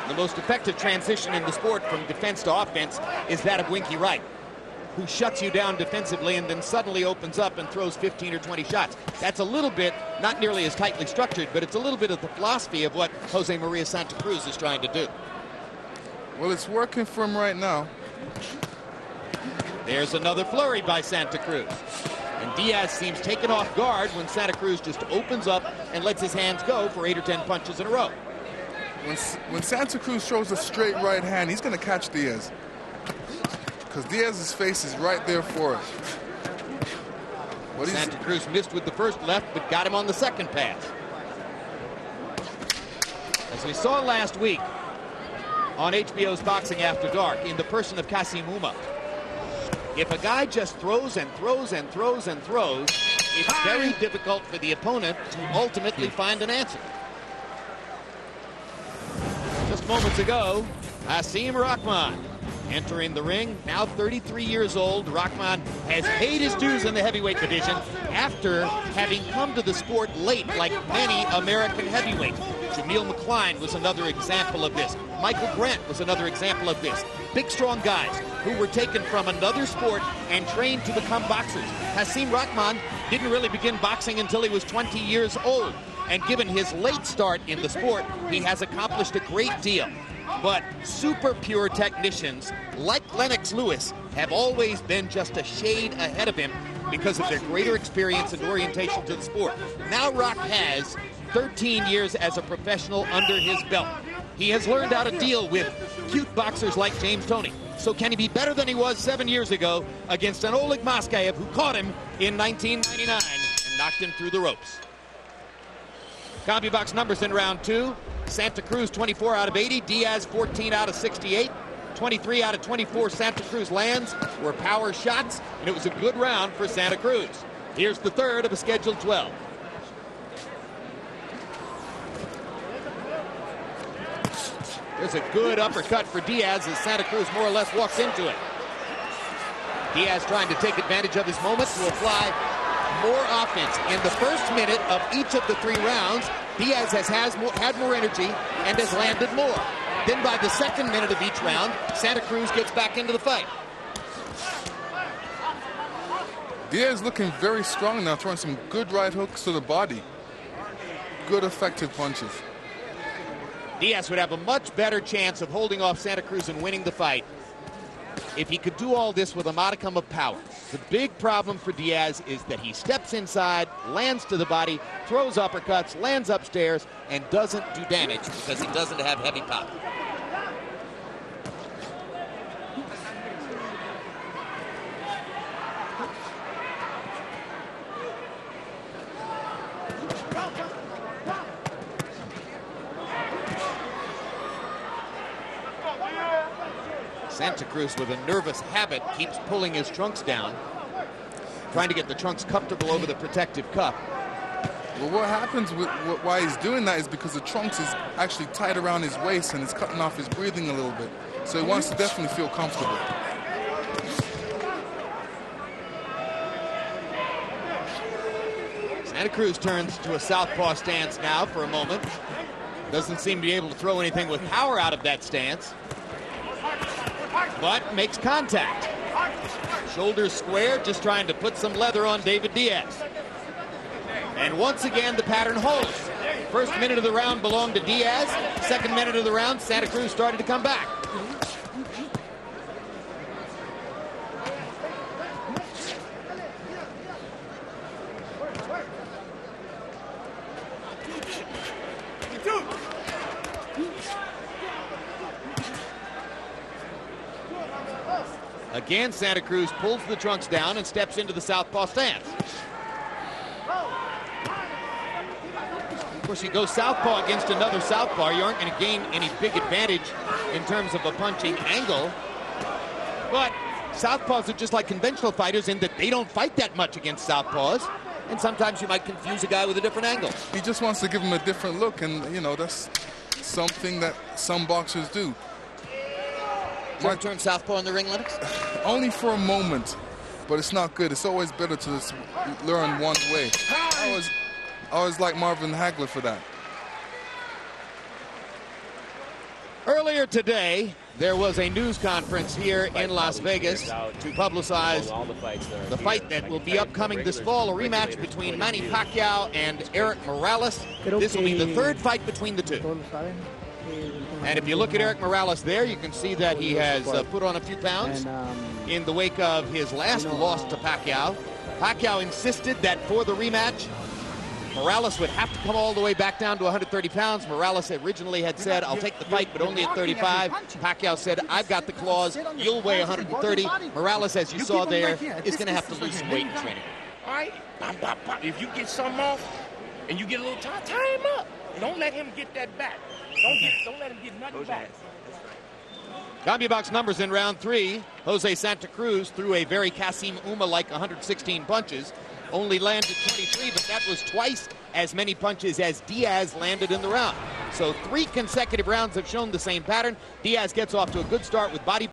The most effective transition in the sport from defense to offense is that of Winky Wright, who shuts you down defensively and then suddenly opens up and throws 15 or 20 shots. That's a little bit, not nearly as tightly structured, but it's a little bit of the philosophy of what Jose Maria Santa Cruz is trying to do. Well, it's working for him right now. There's another flurry by Santa Cruz. And Diaz seems taken off guard when Santa Cruz just opens up and lets his hands go for 8 or 10 punches in a row. When Santa Cruz throws a straight right hand, he's going to catch Diaz, because Diaz's face is right there for it. Santa Cruz missed with the first left, but got him on the second pass. As we saw last week on HBO's Boxing After Dark in the person of Kasim Uma, if a guy just throws and throws and throws and throws, it's very difficult for the opponent to ultimately find an answer. Just moments ago, Hasim Rahman entering the ring, now 33 years old. Rahman has paid his dues in the heavyweight division after having come to the sport late, like many American heavyweights. Jameel McCline was another example of this. Michael Grant was another example of this. Big, strong guys who were taken from another sport and trained to become boxers. Hasim Rahman didn't really begin boxing until he was 20 years old. And given his late start in the sport, he has accomplished a great deal. But super pure technicians like Lennox Lewis have always been just a shade ahead of him because of their greater experience and orientation to the sport. Now Rock has 13 years as a professional under his belt. He has learned how to deal with cute boxers like James Toney. So can he be better than he was 7 years ago against an Oleg Moskaev who caught him in 1999 and knocked him through the ropes? CompuBox numbers in round 2. Santa Cruz 24 out of 80, Diaz 14 out of 68. 23 out of 24 Santa Cruz lands were power shots, and it was a good round for Santa Cruz. Here's the third of a scheduled 12. There's a good uppercut for Diaz as Santa Cruz more or less walks into it. Diaz trying to take advantage of his moment to apply more offense. In the first minute of each of the 3 rounds, Diaz has had more energy and has landed more. Then by the second minute of each round, Santa Cruz gets back into the fight. Diaz looking very strong now, throwing some good right hooks to the body. Good effective punches. Diaz would have a much better chance of holding off Santa Cruz and winning the fight if he could do all this with a modicum of power. The big problem for Diaz is that he steps inside, lands to the body, throws uppercuts, lands upstairs, and doesn't do damage because he doesn't have heavy power. Santa Cruz, with a nervous habit, keeps pulling his trunks down, trying to get the trunks comfortable over the protective cuff. Well, what happens with why he's doing that is because the trunks is actually tight around his waist and it's cutting off his breathing a little bit. So he wants to definitely feel comfortable. Santa Cruz turns to a southpaw stance now for a moment. Doesn't seem to be able to throw anything with power out of that stance, but makes contact. Shoulders square, just trying to put some leather on David Diaz. And once again, the pattern holds. First minute of the round belonged to Diaz. Second minute of the round, Santa Cruz started to come back. Again, Santa Cruz pulls the trunks down and steps into the southpaw stance. Of course, you go southpaw against another southpaw, you aren't going to gain any big advantage in terms of a punching angle. But southpaws are just like conventional fighters in that they don't fight that much against southpaws. And sometimes you might confuse a guy with a different angle. He just wants to give him a different look, and, you know, that's something that some boxers do. You ever turn southpaw in the ring, Lennox? Only for a moment, but it's not good. It's always better to just learn one way. I always like Marvin Hagler for that. Earlier today, there was a news conference here in Las Vegas to publicize the fight that will be upcoming this fall, a rematch between Manny Pacquiao and Eric Morales. This will be the third fight between the two. And if you look at Eric Morales there, you can see that he has put on a few pounds in the wake of his last loss to Pacquiao. Pacquiao insisted that for the rematch, Morales would have to come all the way back down to 130 pounds. Morales originally had said, I'll take the fight, but only at 35. Pacquiao said, I've got the clause. You'll weigh 130. Morales, as you saw there, is going to have to lose some weight in training. All right? If you get something off and you get a little time, tie him up. Don't let him get that back. Don't let him get nothing back. CompuBox numbers in round 3. Jose Santa Cruz threw a very Kasim Uma-like 116 punches. Only landed 23, but that was twice as many punches as Diaz landed in the round. So 3 consecutive rounds have shown the same pattern. Diaz gets off to a good start with body